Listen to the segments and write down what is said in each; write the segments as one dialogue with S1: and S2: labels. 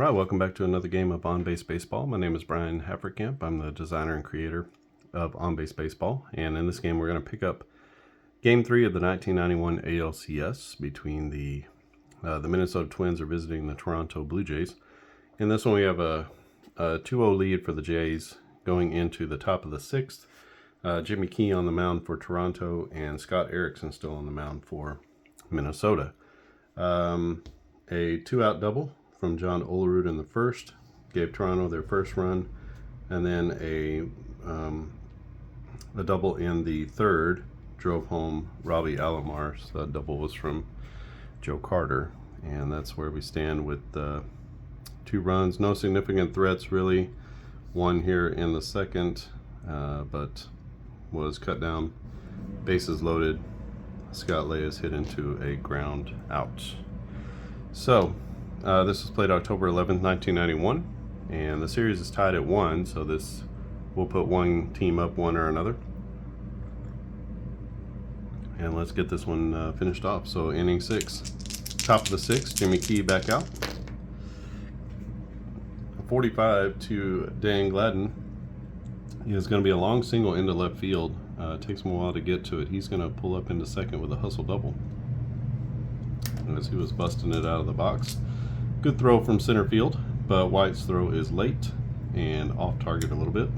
S1: Right, welcome back to another game of On Base Baseball. My name is Brian Hefferkamp. I'm the designer and creator of On Base Baseball, and in this game we're going to pick up Game 3 of the 1991 ALCS between the Minnesota Twins are visiting the Toronto Blue Jays. In this one we have a 2-0 lead for the Jays going into the top of the 6th. Jimmy Key on the mound for Toronto and Scott Erickson still on the mound for Minnesota. A 2-out double from John Olerud in the first gave Toronto their first run, and then a double in the third drove home Robbie Alomar's. The double was from Joe Carter, and that's where we stand with 2 runs. No significant threats really. One here in the second, but was cut down. Bases loaded. Scott Leyes hit into a ground out. So this was played October 11th, 1991, and the series is tied at 1, so this will put one team up one or another. And let's get this one finished off. So inning 6, top of the 6th, Jimmy Key back out. 45 to Dan Gladden. It's going to be a long single into left field. It takes him a while to get to it. He's going to pull up into second with a hustle double as he was busting it out of the box. Good throw from center field, but White's throw is late and off target a little bit.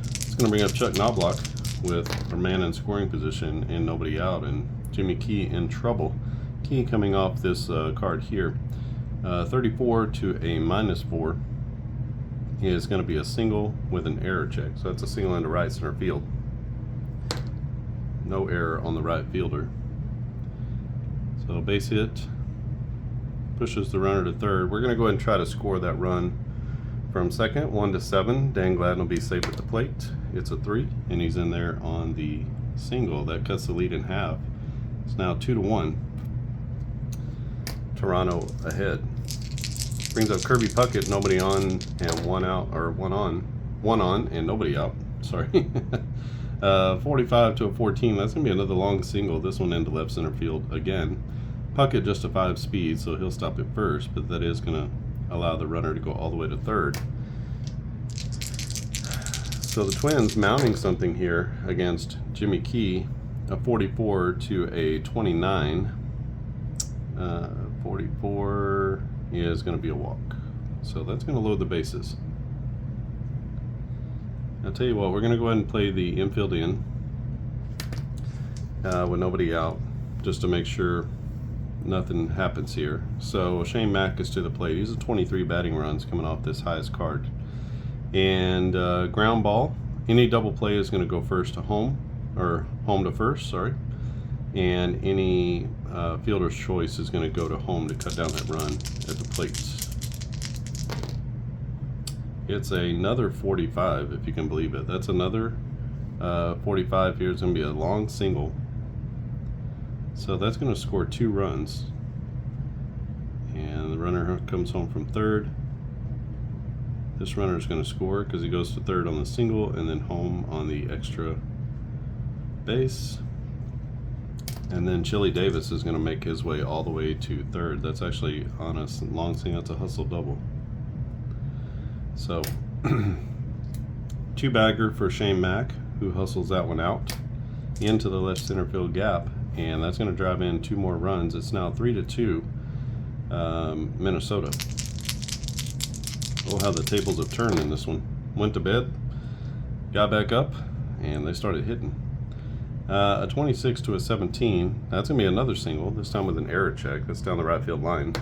S1: It's going to bring up Chuck Knobloch with a man in scoring position and nobody out, and Jimmy Key in trouble. Key coming off this card here. 34 to a -4 is going to be a single with an error check. So that's a single into right center field. No error on the right fielder. So base hit pushes the runner to third. We're going to go ahead and try to score that run from second. 1-7. Dan Gladden will be safe at the plate. It's a 3, and he's in there on the single. That cuts the lead in half. It's now 2-1. Toronto ahead. Brings up Kirby Puckett, nobody on and one out, or one on and nobody out. Sorry. 45 to a 14. That's gonna be another long single. This one into left center field again. Puckett just a 5 speed, so he'll stop at first, but that is gonna allow the runner to go all the way to third. So the Twins mounting something here against Jimmy Key. A 44 to a 29. 44 is going to be a walk. So that's going to load the bases. I'll tell you what, we're going to go ahead and play the infield in with nobody out, just to make sure nothing happens here. So Shane Mack is to the plate. He's a 23 batting runs coming off this highest card. And ground ball, any double play is going to go first to home, or home to first, sorry. And any fielder's choice is going to go to home to cut down that run at the plate. It's another 45, if you can believe it. That's another 45 here. It's going to be a long single. So that's going to score 2 runs. And the runner comes home from third. This runner is going to score because he goes to third on the single and then home on the extra base. And then Chili Davis is going to make his way all the way to third. That's actually on a long single. That's a hustle double. So 2-bagger for Shane Mack, who hustles that one out into the left center field gap, and that's going to drive in 2 more runs. It's now 3-2 Minnesota. Oh, how the tables have turned in this one. Went to bed, got back up, and they started hitting. A 26 to a 17. That's going to be another single, this time with an error check. That's down the right field line.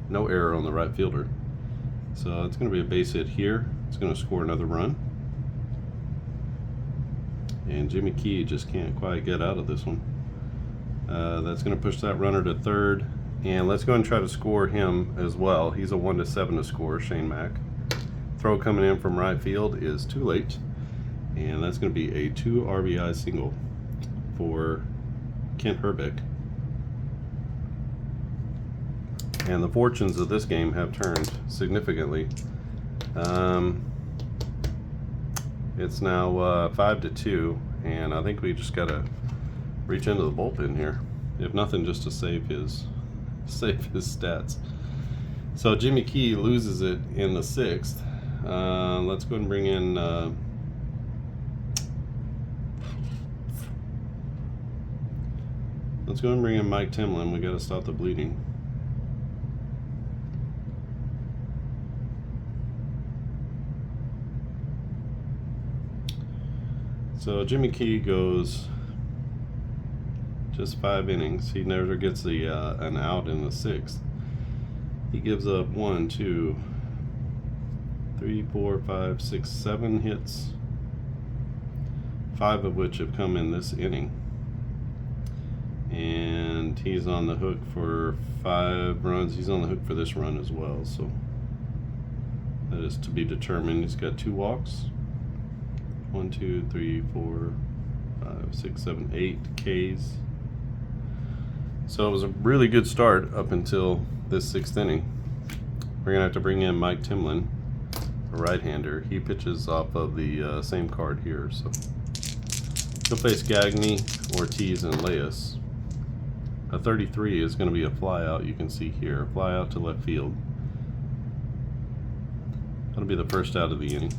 S1: No error on the right fielder. So it's going to be a base hit here. It's going to score another run. And Jimmy Key just can't quite get out of this one. That's going to push that runner to third. And let's go and try to score him as well. He's a 1-7 to score, Shane Mack. Throw coming in from right field is too late. And that's going to be a 2 RBI single for Kent Herbeck. And the fortunes of this game have turned significantly. It's now 5-2, and I think we just got to reach into the bullpen here, if nothing, just to save his stats. So Jimmy Key loses it in the 6th. Let's go ahead and bring in Mike Timlin. We got to stop the bleeding. So Jimmy Key goes just 5 innings. He never gets the an out in the 6th. He gives up 1, 2, 3, 4, 5, 6, 7 hits, 5 of which have come in this inning. And he's on the hook for 5 runs. He's on the hook for this run as well. So that is to be determined. He's got 2 walks. 1, 2, 3, 4, 5, 6, 7, 8 Ks. So it was a really good start up until this 6th inning. We're going to have to bring in Mike Timlin, a right-hander. He pitches off of the same card here. So he'll face Gagne, Ortiz, and Leas. A 33 is going to be a fly out, you can see here. Fly out to left field. That'll be the first out of the inning.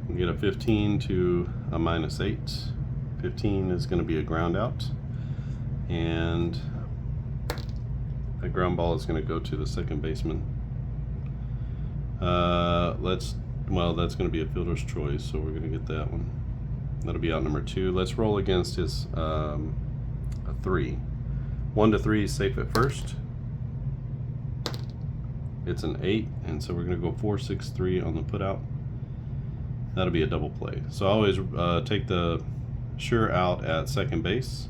S1: We get a 15 to a -8. 15 is going to be a ground out, and that ground ball is going to go to the second baseman. That's going to be a fielder's choice, so we're going to get that one. That'll be out number 2. Let's roll against his a 3. 1 to 3 is safe at first. It's an 8, and so we're going to go 4, 6, 3 on the put out. That'll be a double play. So I always take the sure out at second base,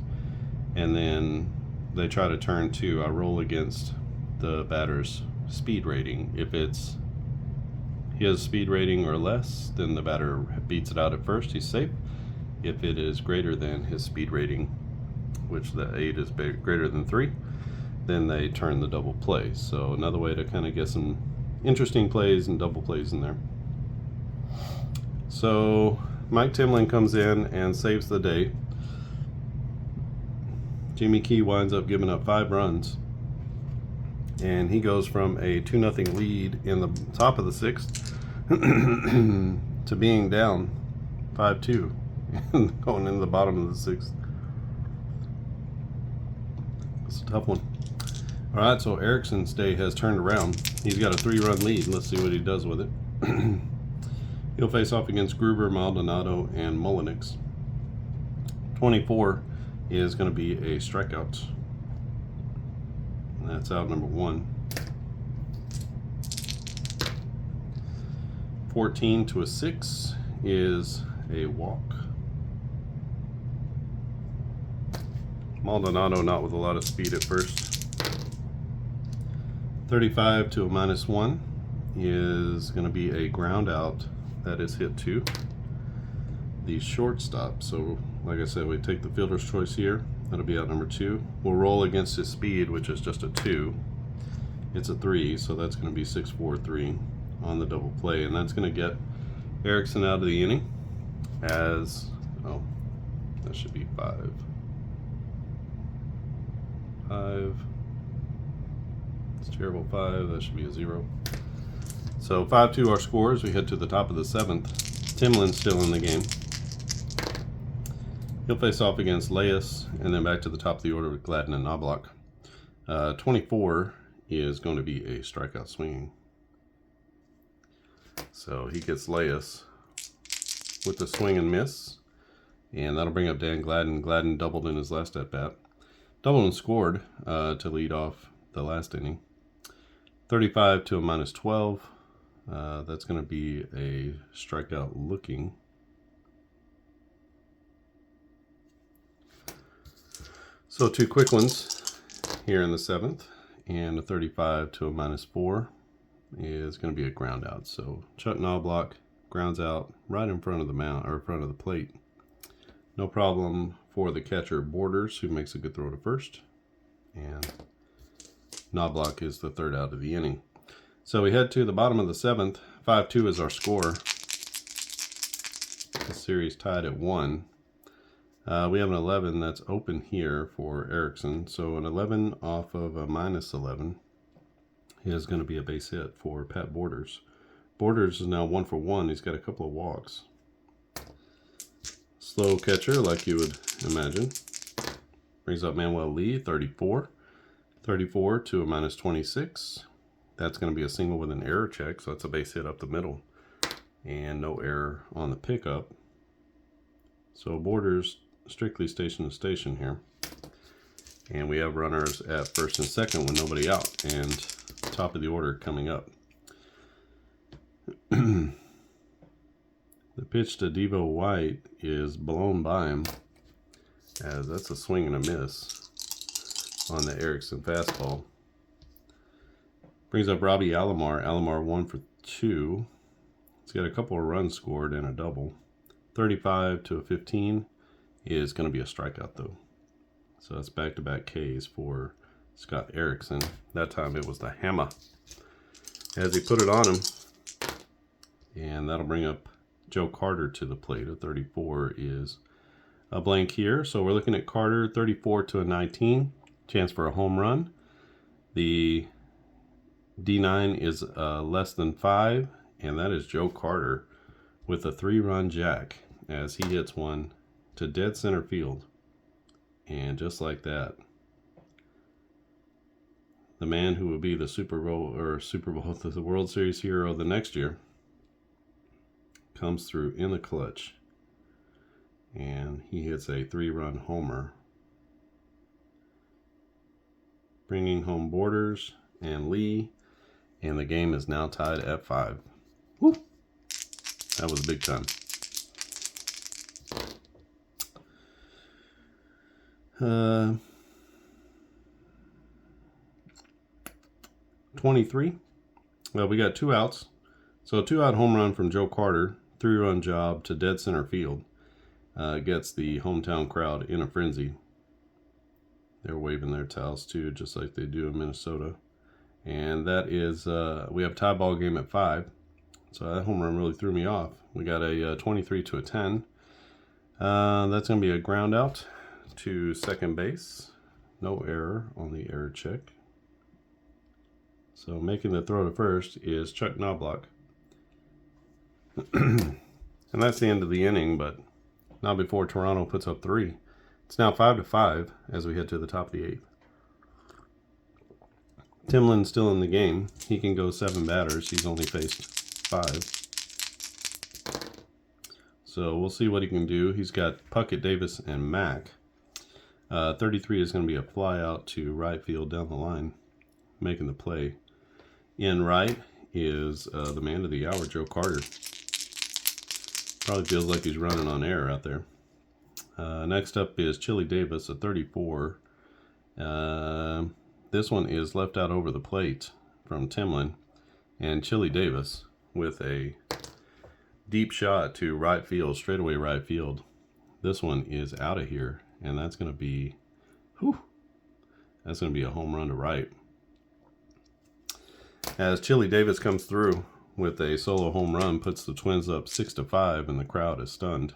S1: and then they try to turn 2. I roll against the batter's speed rating. If it's his speed rating or less, then the batter beats it out at first. He's safe. If it is greater than his speed rating, which the 8 is greater than 3, then they turn the double play. So another way to kind of get some interesting plays and double plays in there. So Mike Timlin comes in and saves the day. Jimmy Key winds up giving up 5 runs, and he goes from a 2-0 lead in the top of the 6th to being down 5-2 and going into the bottom of the 6th. It's a tough one. All right, so Erickson's day has turned around. He's got a 3-run lead. Let's see what he does with it. He'll face off against Gruber, Maldonado, and Mullenix. 24 is going to be a strikeout. And that's out number 1. 14 to a 6 is a walk. Maldonado not with a lot of speed at first. 35 to a -1 is going to be a ground out. That is hit to the shortstop. So like I said, we take the fielder's choice here. That'll be out number 2. We'll roll against his speed, which is just a 2. It's a 3, so that's going to be 6, 4, 3 on the double play, and that's going to get Erickson out of the inning as, oh, that should be 5. 5. It's terrible. 5. That should be a 0. So 5-2 our scores. We head to the top of the 7th. Timlin's still in the game. He'll face off against Leas, and then back to the top of the order with Gladden and Knobloch. 24 is going to be a strikeout swinging. So he gets Leas with the swing and miss, and that'll bring up Dan Gladden. Gladden doubled in his last at bat. Doubled and scored to lead off the last inning. 35 to a -12. That's going to be a strikeout looking. So 2 quick ones here in the 7th, and a 35 to a -4 is going to be a ground out. So Chuck Knobloch grounds out right in front of the mound, or in front of the plate. No problem for the catcher Borders, who makes a good throw to first, and Knobloch is the 3rd out of the inning. So we head to the bottom of the 7th. 5-2 is our score. The series tied at 1. We have an 11 that's open here for Erickson. So an 11 off of a -11 is going to be a base hit for Pat Borders. Borders is now 1 for 1. He's got a couple of walks. Slow catcher, like you would imagine. Brings up Manuel Lee, 34. 34 to a -26. That's going to be a single with an error check, so that's a base hit up the middle. And no error on the pickup. So Borders strictly station to station here. And we have runners at first and second with nobody out. And top of the order coming up. The pitch to Devo White is blown by him, as that's a swing and a miss on the Erickson fastball. Brings up Robbie Alomar. Alomar 1 for 2. He's got a couple of runs scored and a double. 35 to a 15 is going to be a strikeout though. So that's back-to-back Ks for Scott Erickson. That time it was the hammer as he put it on him. And that'll bring up Joe Carter to the plate. A 34 is a blank here. So we're looking at Carter, 34 to a 19. Chance for a home run. The D9 is less than 5. And that is Joe Carter with a 3-run jack as he hits one to dead center field. And just like that, the man who will be the Super Bowl, the World Series hero the next year, comes through in the clutch. And he hits a 3-run homer, bringing home Borders and Lee. And the game is now tied at 5. Woo! That was big time. 23. Well, we got 2 outs. So a 2-out home run from Joe Carter, 3-run job to dead center field. Gets the hometown crowd in a frenzy. They're waving their towels too, just like they do in Minnesota. And that is, we have a tie ball game at 5. So that home run really threw me off. We got a 23 to a 10. That's going to be a ground out to second base. No error on the error check. So making the throw to first is Chuck Knobloch. And that's the end of the inning, but not before Toronto puts up 3. It's now 5-5 as we head to the top of the 8th. Timlin's still in the game. He can go 7 batters. He's only faced 5. So we'll see what he can do. He's got Puckett, Davis, and Mack. 33 is going to be a fly out to right field down the line, making the play. In right is the man of the hour, Joe Carter. Probably feels like he's running on air out there. Next up is Chili Davis, a 34. This one is left out over the plate from Timlin. And Chili Davis with a deep shot to right field, straightaway right field. This one is out of here, and that's going to be, that's going to be a home run to right. As Chili Davis comes through with a solo home run, puts the Twins up 6-5, and the crowd is stunned.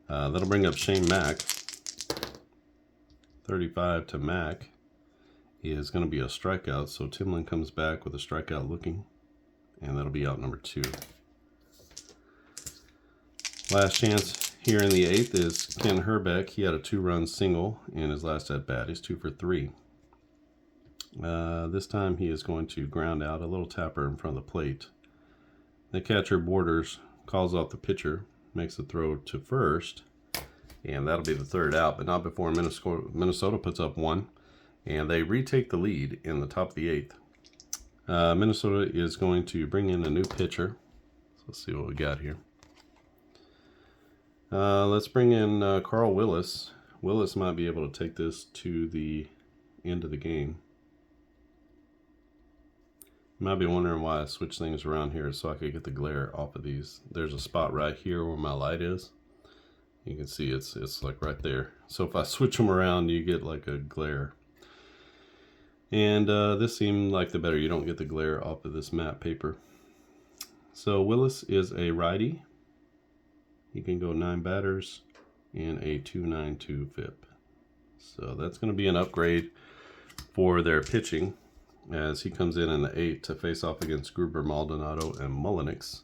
S1: That'll bring up Shane Mack. 35 to Mack is going to be a strikeout, so Timlin comes back with a strikeout looking, and that'll be out number 2. Last chance here in the 8th is Ken Herbeck. He had a 2-run single in his last at-bat. He's 2 for 3. This time he is going to ground out a little tapper in front of the plate. The catcher Borders calls off the pitcher, makes the throw to first, and that'll be the 3rd out, but not before Minnesota puts up 1, and they retake the lead in the top of the 8th. Minnesota is going to bring in a new pitcher. So let's see what we got here. Let's bring in Carl Willis. Willis might be able to take this to the end of the game. You might be wondering why I switch things around here so I could get the glare off of these. There's a spot right here where my light is. You can see it's like right there. So if I switch them around, you get like a glare. And this seemed like the better. You don't get the glare off of this matte paper. So Willis is a righty. He can go 9 batters. in a 292 FIP. So that's going to be an upgrade for their pitching, as he comes in the 8 to face off against Gruber, Maldonado, and Mullenix.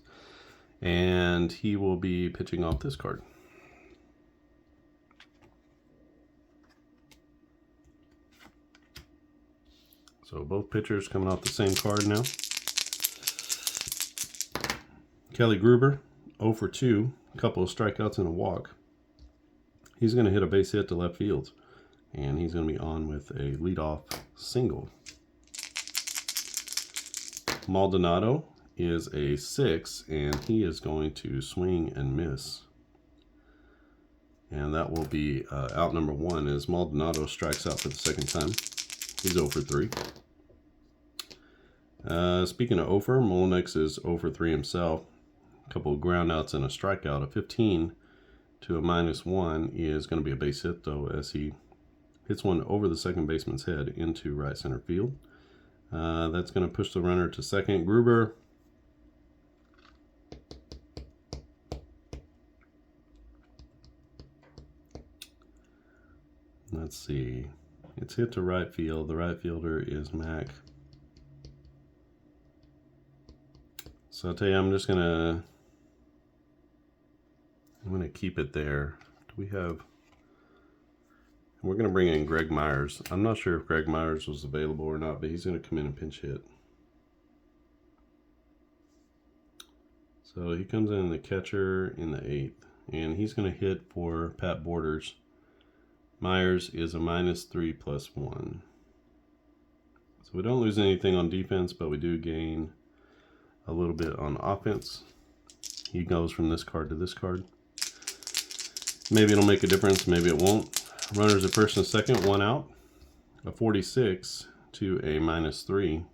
S1: And he will be pitching off this card. So both pitchers coming off the same card now. Kelly Gruber, 0 for 2, a couple of strikeouts and a walk. He's going to hit a base hit to left field, and he's going to be on with a leadoff single. Maldonado is a 6, and he is going to swing and miss. And that will be out number 1 as Maldonado strikes out for the second time. He's 0 for 3. Speaking of 0 for, Mullenix is 0 for 3 himself. A couple of groundouts and a strikeout. A 15 to a -1 is going to be a base hit, though, as he hits one over the second baseman's head into right center field. That's going to push the runner to second. Gruber, let's see, it's hit to right field. The right fielder is Mac. So I'll tell you, I'm gonna keep it there. Do we have? We're gonna bring in Greg Myers. I'm not sure if Greg Myers was available or not, but he's gonna come in and pinch hit. So he comes in the catcher in the 8th, and he's gonna hit for Pat Borders. Myers is a -3/+1. So we don't lose anything on defense, but we do gain a little bit on offense. He goes from this card to this card. Maybe it'll make a difference, maybe it won't. Runners at first and second, 1 out. A 46 to a -3.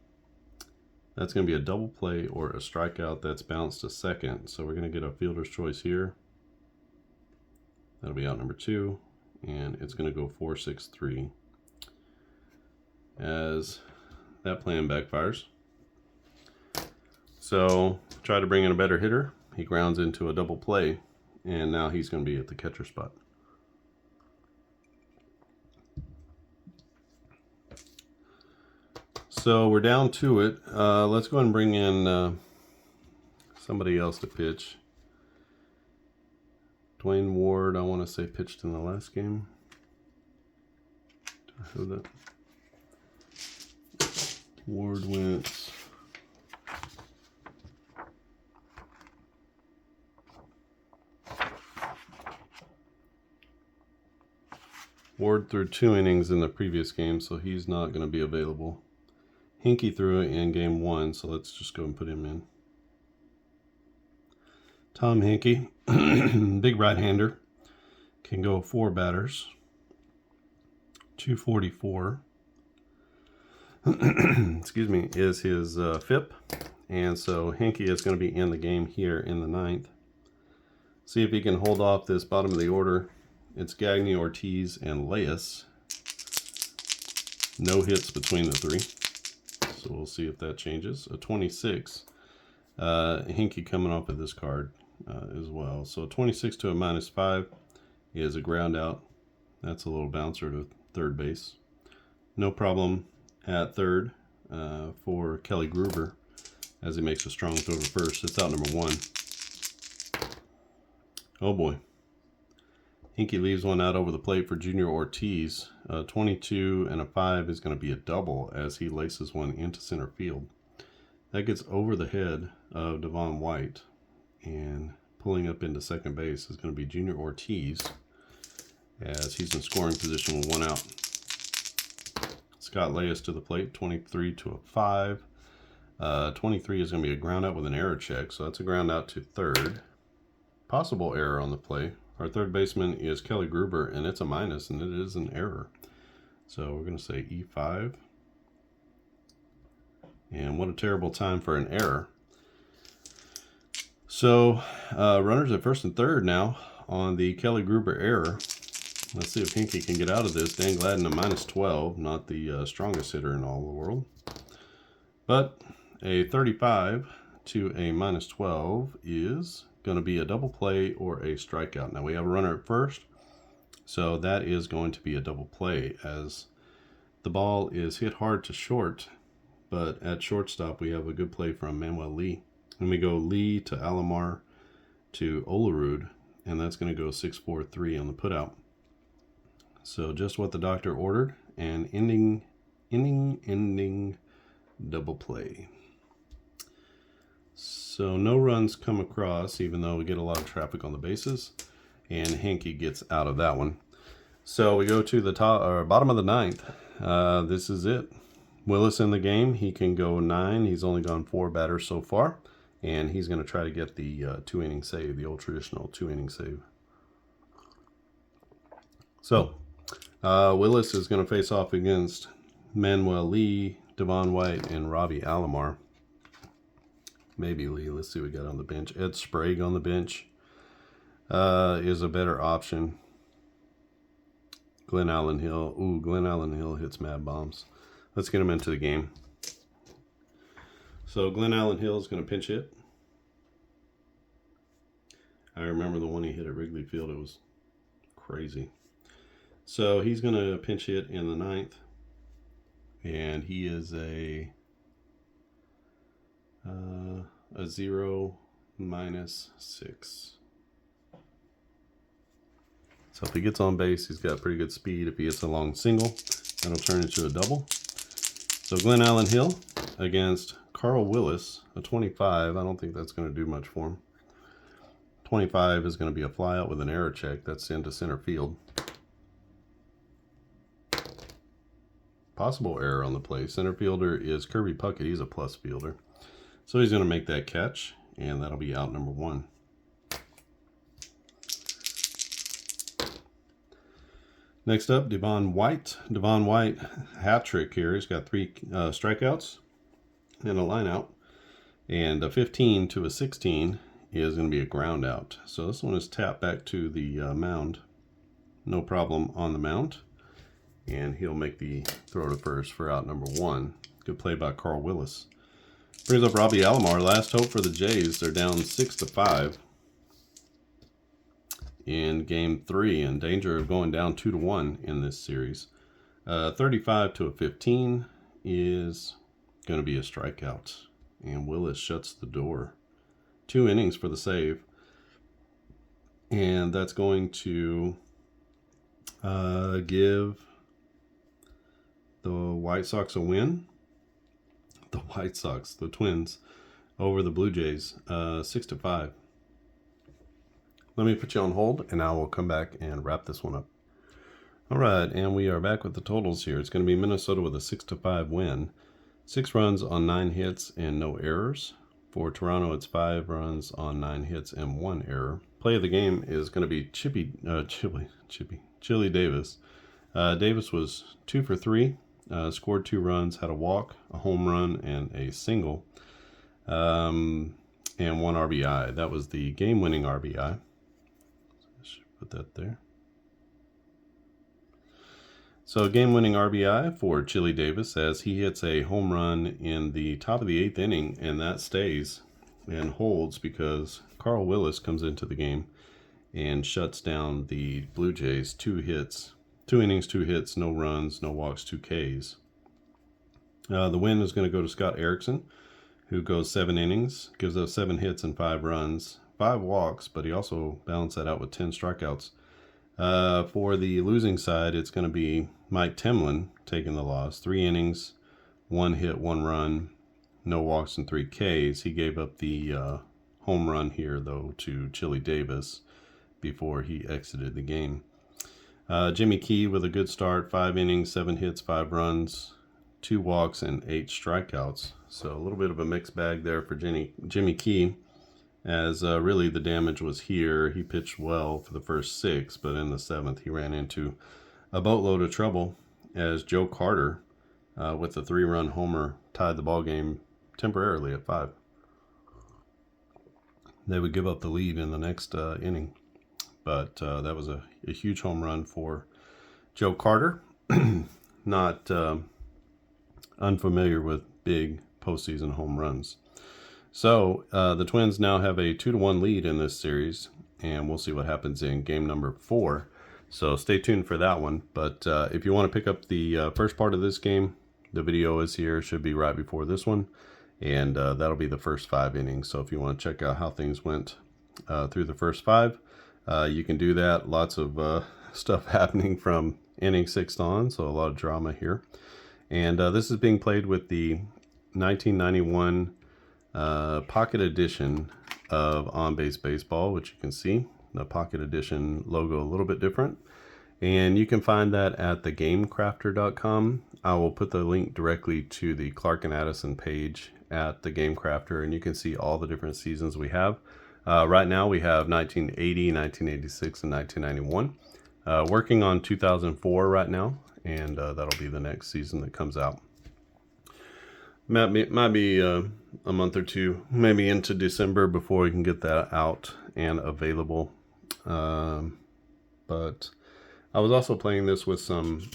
S1: That's going to be a double play or a strikeout that's bounced to second. So we're going to get a fielder's choice here. That'll be out number 2. And it's going to go 4-6-3 as that plan backfires. So try to bring in a better hitter. He grounds into a double play, and now he's going to be at the catcher spot. So we're down to it. Let's go ahead and bring in somebody else to pitch. Dwayne Ward, I want to say, pitched in the last game. Did I show that? Ward went. Ward threw 2 innings in the previous game, so he's not going to be available. Hinkie threw it in game 1, so let's just go and put him in. Tom Hinkie, big right-hander, can go 4 batters. 244, excuse me, is his FIP. And so Hinkie is going to be in the game here in the 9th. See if he can hold off this bottom of the order. It's Gagne, Ortiz, and Leas. No hits between the 3. So we'll see if that changes. A 26. Hinkie coming off of this card as well. So 26 to a -5 is a ground out. That's a little bouncer to third base. No problem at third for Kelly Gruber as he makes a strong throw to first. It's out number 1. Oh boy. Hinkie leaves one out over the plate for Junior Ortiz. 22 and a 5 is going to be a double as he laces one into center field. That gets over the head of Devon White, and pulling up into second base is going to be Junior Ortiz as he's in scoring position with 1 out. Scott Leas to the plate, 23 to a 5. 23 is going to be a ground out with an error check, so that's a ground out to third. Possible error on the play. Our third baseman is Kelly Gruber, and it's a minus, and it is an error. So we're going to say E5. And what a terrible time for an error. So runners at first and third now on the Kelly Gruber error. Let's see if Hinkie can get out of this. Dan Gladden, a -12, not the strongest hitter in all the world. But a 35 to a -12 is going to be a double play or a strikeout. Now we have a runner at first. So that is going to be a double play, as the ball is hit hard to short, but at shortstop we have a good play from Manuel Lee. And we go Lee to Alomar to Olerud, and that's going to go 6-4-3 on the putout. So just what the doctor ordered, and ending double play. So no runs come across, even though we get a lot of traffic on the bases, and Hankey gets out of that one. So we go to the bottom of the ninth. This is it. Willis in the game. He can go 9. He's only gone 4 batters so far, and he's going to try to get the 2-inning save, the old traditional 2-inning save. So Willis is going to face off against Manuel Lee, Devon White, and Robbie Alomar. Maybe Lee. Let's see what we got on the bench. Ed Sprague on the bench is a better option. Glenn Allen Hill. Ooh, Glenn Allen Hill hits mad bombs. Let's get him into the game. So Glenn Allen Hill is going to pinch hit. I remember the one he hit at Wrigley Field. It was crazy. So he's going to pinch hit in the 9th. And he is a 0 -6. So if he gets on base, he's got pretty good speed. If he hits a long single, that'll turn into a double. So Glenn Allen Hill against Carl Willis, a 25. I don't think that's going to do much for him. 25 is going to be a flyout with an error check. That's into center field. Possible error on the play. Center fielder is Kirby Puckett. He's a plus fielder. So he's going to make that catch, and that'll be out number 1. Next up, Devon White. Devon White, hat trick here. He's got 3 strikeouts and a line out. And a 15 to a 16 is going to be a ground out. So this one is tapped back to the mound. No problem on the mound. And he'll make the throw to first for out number 1. Good play by Carl Willis. Brings up Robbie Alomar. Last hope for the Jays. They're down 6-5 in game 3, in danger of going down 2-1 in this series. 35 to a 15 is going to be a strikeout, and Willis shuts the door. 2 innings for the save, and that's going to give the White Sox a win. The White Sox, the Twins, over the Blue Jays, 6-5. Let me put you on hold, and I will come back and wrap this one up. All right, and we are back with the totals here. It's going to be Minnesota with a 6-5 win. 6 runs on 9 hits and no errors. For Toronto, it's 5 runs on 9 hits and 1 error. Play of the game is going to be Chili Davis. Davis was 2 for 3, scored 2 runs, had a walk, a home run, and a single, and 1 RBI. That was the game-winning RBI. Put that there. So game-winning RBI for Chili Davis, as he hits a home run in the top of the 8th inning, and that stays and holds because Carl Willis comes into the game and shuts down the Blue Jays. 2 hits, 2 innings, 2 hits, no runs, no walks, 2 Ks. The win is going to go to Scott Erickson, who goes 7 innings, gives up 7 hits and 5 runs. 5 walks, but he also balanced that out with 10 strikeouts. For the losing side, it's going to be Mike Temlin taking the loss. 3 innings, 1 hit, 1 run, no walks, and 3 Ks. He gave up the home run here, though, to Chili Davis before he exited the game. Jimmy Key with a good start. 5 innings, 7 hits, 5 runs, 2 walks, and 8 strikeouts. So a little bit of a mixed bag there for Jimmy Key. As really the damage was here. He pitched well for the first 6, but in the 7th he ran into a boatload of trouble as Joe Carter with the 3-run homer tied the ball game temporarily at 5. They would give up the lead in the next inning, but that was a huge home run for Joe Carter. Not unfamiliar with big postseason home runs. So the Twins now have a 2-1 lead in this series, and we'll see what happens in game number 4. So stay tuned for that one. But if you want to pick up the first part of this game, the video is here. Should be right before this one. And that'll be the first 5 innings. So if you want to check out how things went through the first 5, you can do that. Lots of stuff happening from inning 6 on. So a lot of drama here. And this is being played with the 1991 Pocket Edition of On Base Baseball, which you can see the Pocket Edition logo a little bit different, and you can find that at thegamecrafter.com. I will put the link directly to the Clark and Addison page at the Game Crafter, and you can see all the different seasons we have. Right now we have 1980, 1986, and 1991. Working on 2004 right now, and that'll be the next season that comes out. Might be a month or two, maybe into December, before we can get that out and available. But I was also playing this with some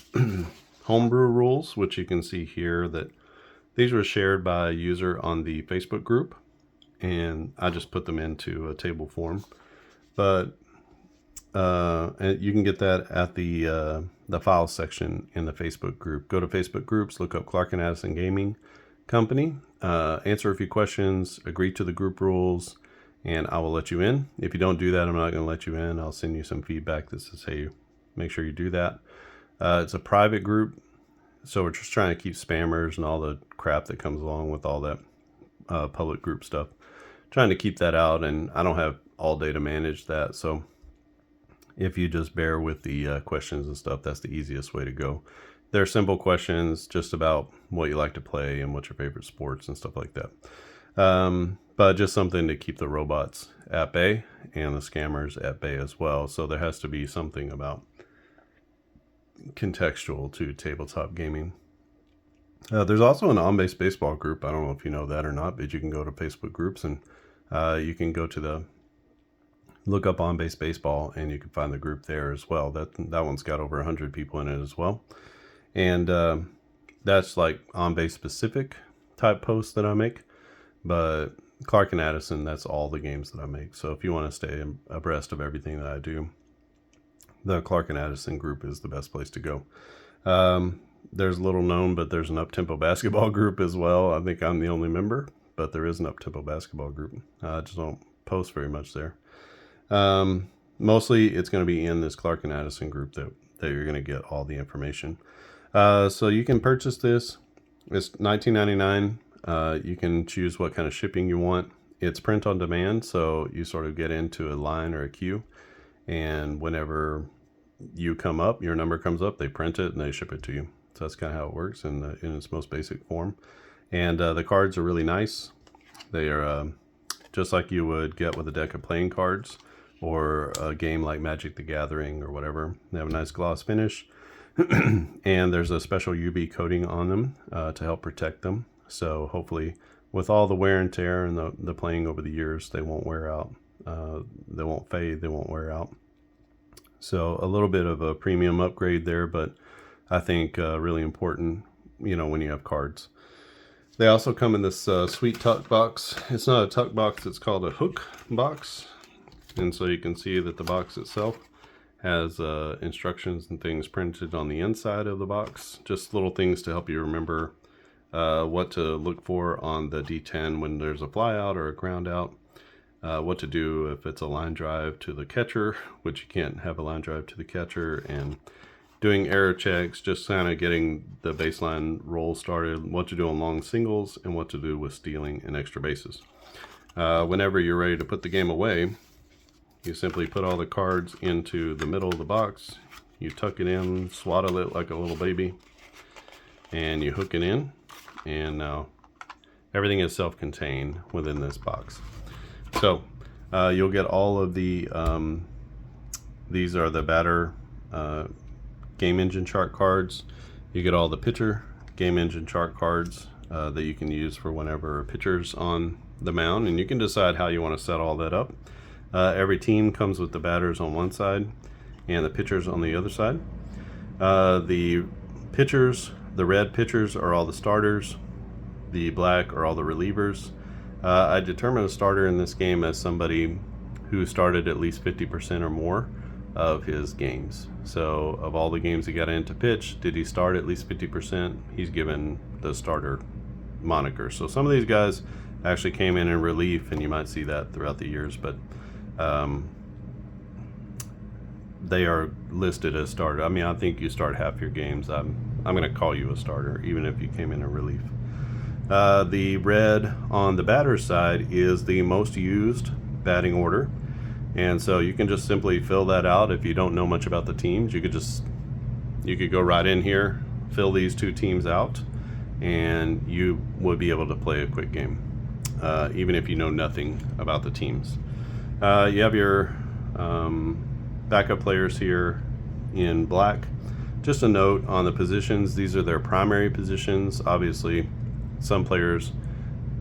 S1: homebrew rules, which you can see here that these were shared by a user on the Facebook group, and I just put them into a table form. But and you can get that at the files section in the Facebook group. Go to Facebook groups, look up Clark and Addison Gaming Company, answer a few questions, agree to the group rules, and I will let you in. If you don't do that, I'm not going to let you in. I'll send you some feedback that says, hey, make sure you do that. It's a private group, so we're just trying to keep spammers and all the crap that comes along with all that public group stuff. Trying to keep that out, and I don't have all day to manage that, so if you just bear with the questions and stuff, that's the easiest way to go. They're simple questions just about what you like to play and what's your favorite sports and stuff like that. But just something to keep the robots at bay and the scammers at bay as well. So there has to be something about contextual to tabletop gaming. There's also an on-base baseball group. I don't know if you know that or not, but you can go to Facebook groups and you can go to look up on-base baseball, and you can find the group there as well. That one's got over 100 people in it as well. And that's like on-base specific type posts that I make. But Clark and Addison, that's all the games that I make. So if you want to stay abreast of everything that I do, the Clark and Addison group is the best place to go. There's little known, but there's an up-tempo basketball group as well. I think I'm the only member, but there is an up-tempo basketball group. I just don't post very much there. Mostly it's going to be in this Clark and Addison group that you're going to get all the information. So you can purchase this. It's $19.99. You can choose what kind of shipping you want. It's print on demand, so you sort of get into a line or a queue, and whenever you come up, your number comes up, they print it and they ship it to you. So that's kind of how it works in its most basic form. And the cards are really nice. They are just like you would get with a deck of playing cards or a game like Magic the Gathering or whatever. They have a nice gloss finish. And there's a special UV coating on them to help protect them. So hopefully with all the wear and tear and the playing over the years, they won't wear out. They won't fade, they won't wear out. So a little bit of a premium upgrade there, but I think really important, when you have cards. They also come in this sweet tuck box. It's not a tuck box, it's called a hook box. And so you can see that the box itself has instructions and things printed on the inside of the box. Just little things to help you remember what to look for on the D10 when there's a fly out or a ground out. What to do if it's a line drive to the catcher, which you can't have a line drive to the catcher, and doing error checks, just kind of getting the baseline roll started, what to do on long singles, and what to do with stealing and extra bases. Whenever you're ready to put the game away, you simply put all the cards into the middle of the box, you tuck it in, swaddle it like a little baby, and you hook it in, and now everything is self-contained within this box. So you'll get all of the, these are the batter game engine chart cards. You get all the pitcher game engine chart cards that you can use for whenever a pitcher's on the mound, and you can decide how you want to set all that up. Every team comes with the batters on one side and the pitchers on the other side. The pitchers, the red pitchers are all the starters. The black are all the relievers. I determine a starter in this game as somebody who started at least 50% or more of his games. So of all the games he got into pitch, did he start at least 50%? He's given the starter moniker. So some of these guys actually came in relief, and you might see that throughout the years, but they are listed as starter. I mean, I think you start half your games. I'm going to call you a starter, even if you came in relief. The red on the batter's side is the most used batting order, and so you can just simply fill that out. If you don't know much about the teams, you could go right in here, fill these two teams out, and you would be able to play a quick game, even if you know nothing about the teams. You have your backup players here in black. Just a note on the positions, these are their primary positions. Obviously, some players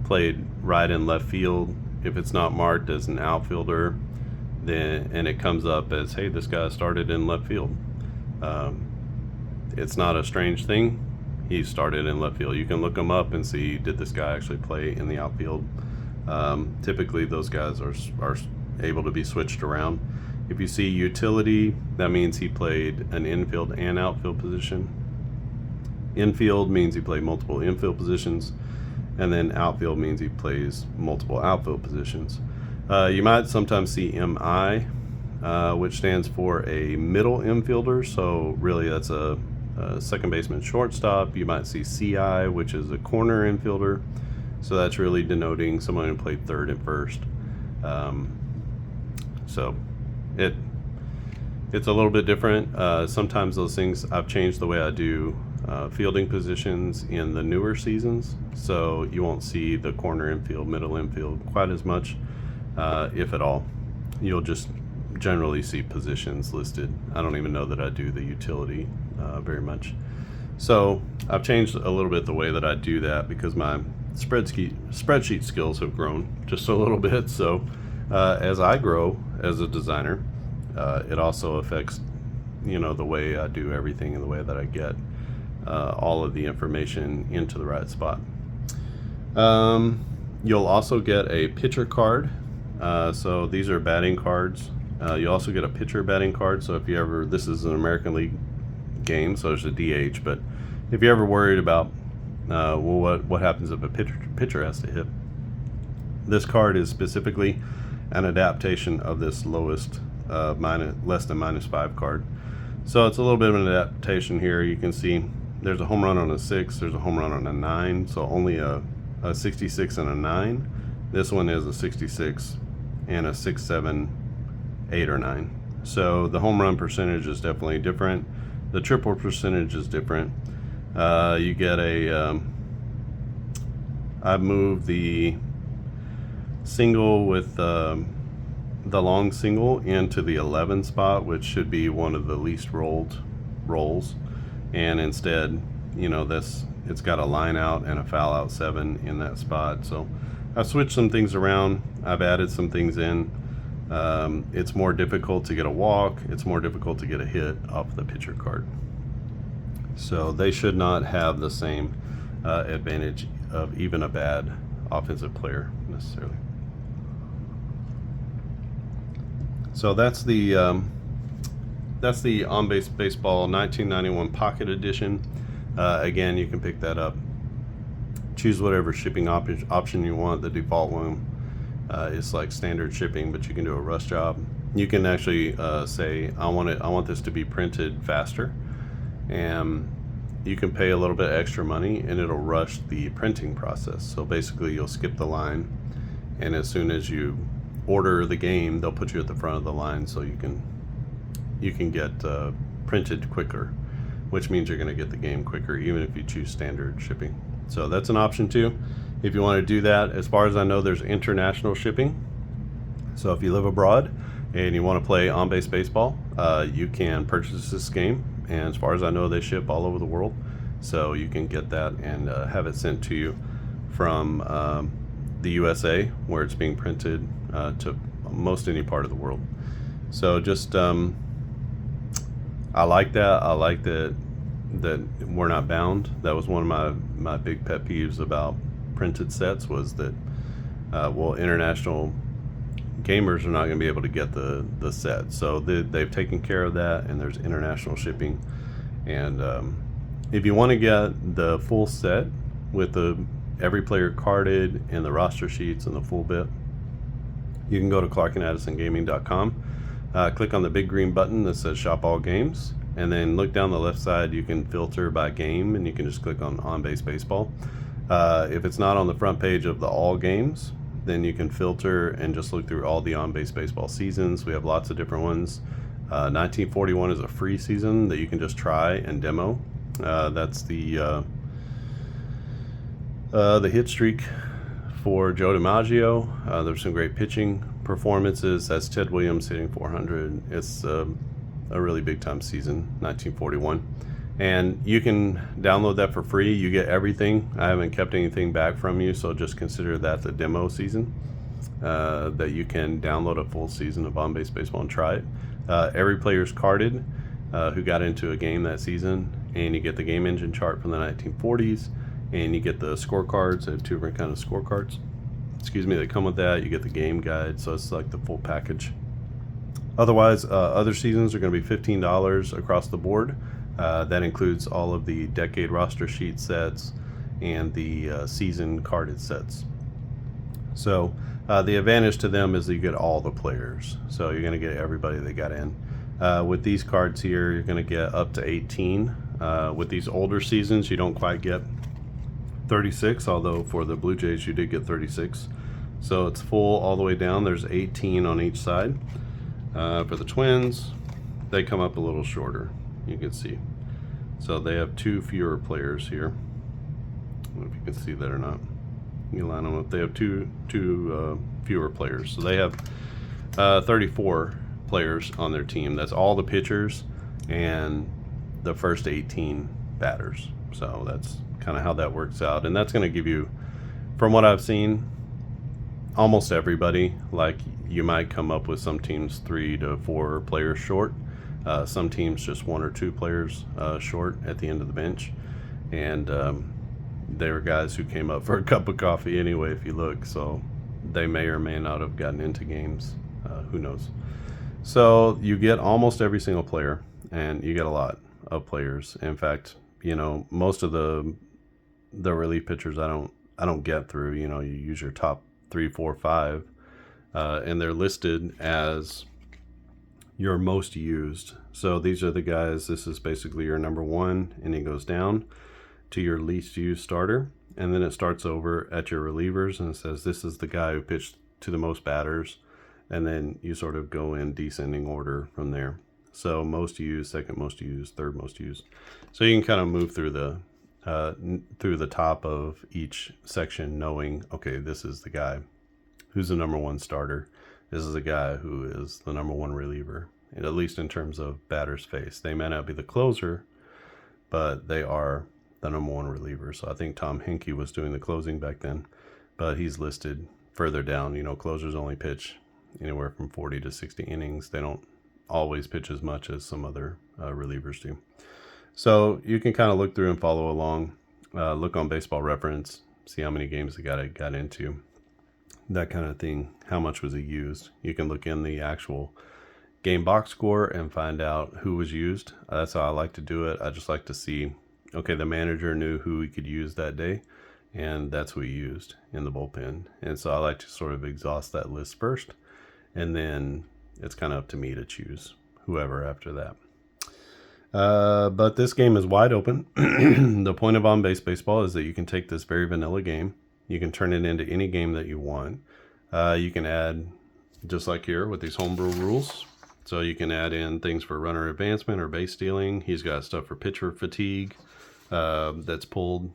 S1: played right and left field. If it's not marked as an outfielder, then and it comes up as, hey, this guy started in left field, it's not a strange thing. He started in left field. You can look him up and see, did this guy actually play in the outfield? Typically those guys are able to be switched around. If you see utility, that means he played an infield and outfield position. Infield means he played multiple infield positions, and then outfield means he plays multiple outfield positions. You might sometimes see MI, which stands for a middle infielder, so really that's a second baseman, shortstop. You might see CI, which is a corner infielder, so that's really denoting someone who played third and first. So it's a little bit different. Sometimes those things, I've changed the way I do fielding positions in the newer seasons, so you won't see the corner infield, middle infield quite as much, if at all. You'll just generally see positions listed. I don't even know that I do the utility very much. So I've changed a little bit the way that I do that because my spreadsheet skills have grown just a little bit. So as I grow as a designer, it also affects, the way I do everything and the way that I get all of the information into the right spot. You'll also get a pitcher card. So these are batting cards. You also get a pitcher batting card. So if you ever, this is an American League game, so it's a DH, but if you're ever worried about what happens if a pitcher has to hit, this card is specifically an adaptation of this less than -5 card. So it's a little bit of an adaptation here. You can see there's a home run on a 6, there's a home run on a 9, so only a 66 and a 9. This one is a 66 and a 6, 7, 8, or 9. So the home run percentage is definitely different. The triple percentage is different. You get I've moved the single with the long single into the 11 spot, which should be one of the least rolled rolls, and instead, it's got a line out and a foul out 7 in that spot. So I've switched some things around. I've added some things in. It's more difficult to get a walk. It's more difficult to get a hit off the pitcher card. So they should not have the same advantage of even a bad offensive player necessarily. So that's the On Base Baseball 1991 Pocket Edition. Again, you can pick that up. Choose whatever shipping option you want. The default one is like standard shipping, but you can do a rush job. You can actually say, I want this to be printed faster, and you can pay a little bit extra money and it'll rush the printing process. So basically you'll skip the line, and as soon as you order the game, they'll put you at the front of the line so you can get printed quicker, which means you're going to get the game quicker even if you choose standard shipping. So that's an option too if you want to do that. As far as I know, there's international shipping. So if you live abroad and you want to play On Base Baseball, you can purchase this game, and as far as I know, they ship all over the world, so you can get that and have it sent to you from the USA, where it's being printed, to most any part of the world. So just I like that. I like that we're not bound. That was one of my big pet peeves about printed sets, was that international gamers are not going to be able to get the set. So they've taken care of that, and there's international shipping. And if you want to get the full set with every player carded and the roster sheets and the full bit, you can go to clarkandaddisongaming.com. Click on the big green button that says Shop All Games, and then look down the left side. You can filter by game, and you can just click on Base Baseball. If it's not on the front page of the All Games, then you can filter and just look through all the On Base Baseball seasons. We have lots of different ones. 1941 is a free season that you can just try and demo. That's the hit streak for Joe DiMaggio. There's some great pitching performances. That's Ted Williams hitting 400. It's a really big time season, 1941. And you can download that for free. You get everything. I haven't kept anything back from you, so just consider that the demo season, that you can download a full season of On Base Baseball and try it. Every player's carded who got into a game that season, and you get the game engine chart from the 1940s, and you get the scorecards. They have 2 different kinds of scorecards. That come with that. You get the game guide, so it's like the full package. Otherwise, other seasons are going to be $15 across the board. That includes all of the decade roster sheet sets and the season carded sets. So the advantage to them is that you get all the players. So you're going to get everybody that got in. With these cards here, you're going to get up to 18. With these older seasons, you don't quite get 36, although for the Blue Jays you did get 36. So it's full all the way down. There's 18 on each side. For the Twins, they come up a little shorter, you can see. So they have 2 fewer players here. I don't know if you can see that or not. You line them up. They have two fewer players. So they have 34 players on their team. That's all the pitchers and the first 18 batters. So that's kind of how that works out. And that's going to give you, from what I've seen, almost everybody. Like, you might come up with some teams 3 to 4 players short. Some teams just 1 or 2 players short at the end of the bench. And they were guys who came up for a cup of coffee anyway, if you look. So they may or may not have gotten into games. Who knows? So you get almost every single player, and you get a lot of players. In fact, most of the relief pitchers I don't get through. You use your top 3, 4, 5, and they're listed as your most used. So these are the guys. This is basically your number 1, and it goes down to your least used starter, and then it starts over at your relievers, and it says this is the guy who pitched to the most batters, and then you sort of go in descending order from there. So most used, second most used, third most used. So you can kind of move through the top of each section, knowing, okay, this is the guy who's the number 1 starter. This is a guy who is the number 1 reliever, and at least in terms of batter's face. They may not be the closer, but they are the number 1 reliever. So I think Tom Henke was doing the closing back then, but he's listed further down. Closers only pitch anywhere from 40 to 60 innings. They don't always pitch as much as some other relievers do. So you can kind of look through and follow along, look on Baseball Reference, see how many games the guy got into, that kind of thing. How much was he used? You can look in the actual game box score and find out who was used. That's how I like to do it. I just like to see, okay, the manager knew who he could use that day, and that's who he used in the bullpen. And so I like to sort of exhaust that list first, and then it's kind of up to me to choose whoever after that. But this game is wide open. The point of On Base Baseball is that you can take this very vanilla game, you can turn it into any game that you want. You can add, just like here with these homebrew rules, so you can add in things for runner advancement or base stealing. He's got stuff for pitcher fatigue that's pulled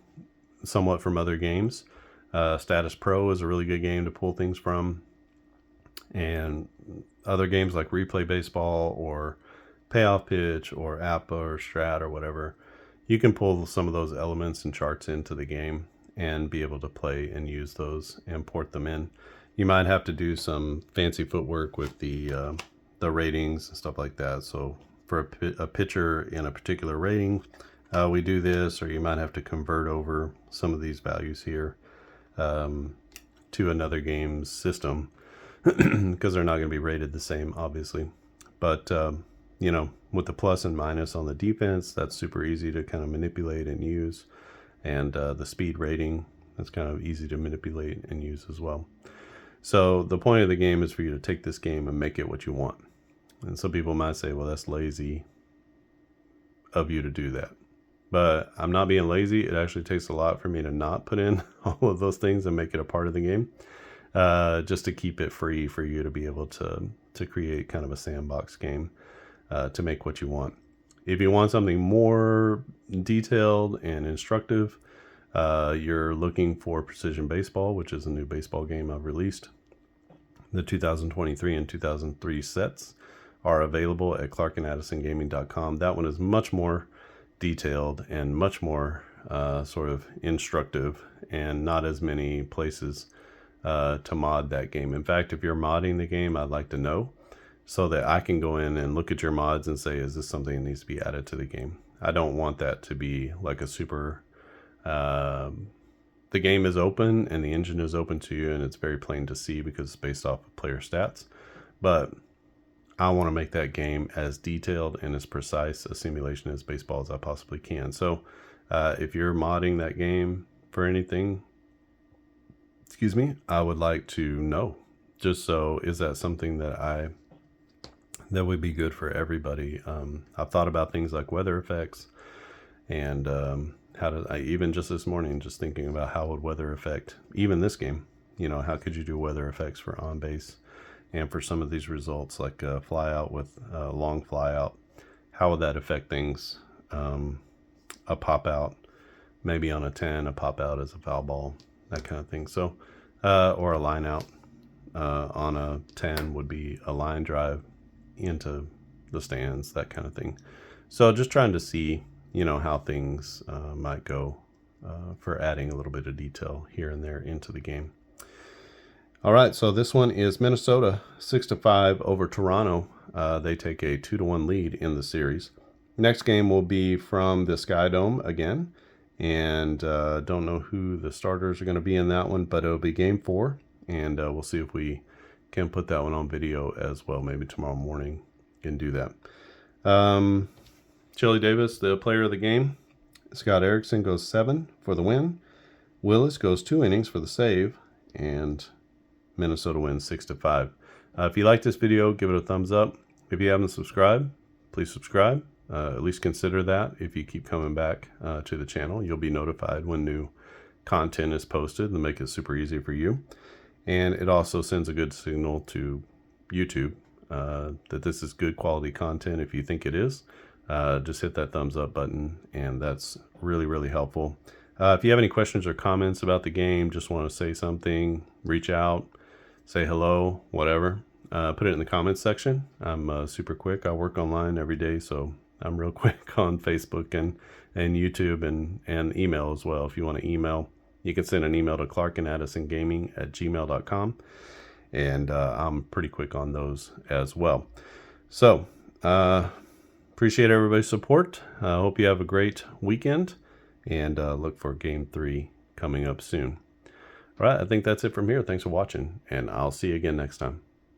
S1: somewhat from other games. Status Pro is a really good game to pull things from. And other games like Replay Baseball or Payoff Pitch or APA or Strat or whatever, you can pull some of those elements and charts into the game and be able to play and use those and port them in. You might have to do some fancy footwork with the ratings and stuff like that. So for a pitcher in a particular rating, we do this, or you might have to convert over some of these values here to another game's system. because they're not going to be rated the same, obviously. But, you know, with the plus and minus on the defense, that's super easy to kind of manipulate and use. And the speed rating, that's kind of easy to manipulate and use as well. So the point of the game is for you to take this game and make it what you want. And some people might say, well, that's lazy of you to do that. But I'm not being lazy. It actually takes a lot for me to not put in all of those things and make it a part of the game, just to keep it free for you to be able to create kind of a sandbox game, to make what you want. If you want something more detailed and instructive, you're looking for Precision Baseball, which is a new baseball game I've released. The 2023 and 2003 sets are available at clarkandaddisongaming.com. That one is much more detailed and much more sort of instructive, and not as many places to mod that game. In fact, if you're modding the game, I'd like to know, so that I can go in and look at your mods and say, is this something that needs to be added to the game? I don't want that to be like a super... the game is open and the engine is open to you, and it's very plain to see because it's based off of player stats. But I want to make that game as detailed and as precise a simulation as baseball as I possibly can. So if you're modding that game for anything, excuse me, I would like to know. Just so, is that something that would be good for everybody? I've thought about things like weather effects, and even just this morning, just thinking about how would weather affect even this game. You know, how could you do weather effects for on base and for some of these results, like fly out with long fly out? How would that affect things? A pop out, maybe on a 10, a pop out as a foul ball, that kind of thing. So, or a line out on a 10 would be a line drive into the stands, that kind of thing. So just trying to see, you know, how things might go for adding a little bit of detail here and there into the game. All right, so this one is Minnesota 6-5 over Toronto. They take a 2-1 lead in the series. Next game will be from the Sky Dome again, and don't know who the starters are going to be in that one, but it'll be game 4, and we'll see if we can put that one on video as well. Maybe tomorrow morning can do that. Chili Davis, the player of the game. Scott Erickson goes 7 for the win. Willis goes 2 innings for the save, and Minnesota wins 6-5. If you like this video, give it a thumbs up. If you haven't subscribed, please subscribe. At least consider that. If you keep coming back to the channel, you'll be notified when new content is posted, and make it super easy for you. And it also sends a good signal to YouTube that this is good quality content. If you think it is, just hit that thumbs up button, and that's really, really helpful. If you have any questions or comments about the game, just want to say something, reach out, say hello, whatever, put it in the comments section. I'm super quick. I work online every day, so I'm real quick on Facebook and YouTube and email as well. If you want to email, you can send an email to clarkandaddisongaming@gmail.com, and I'm pretty quick on those as well. So appreciate everybody's support. I hope you have a great weekend, and look for game 3 coming up soon. All right, I think that's it from here. Thanks for watching, and I'll see you again next time.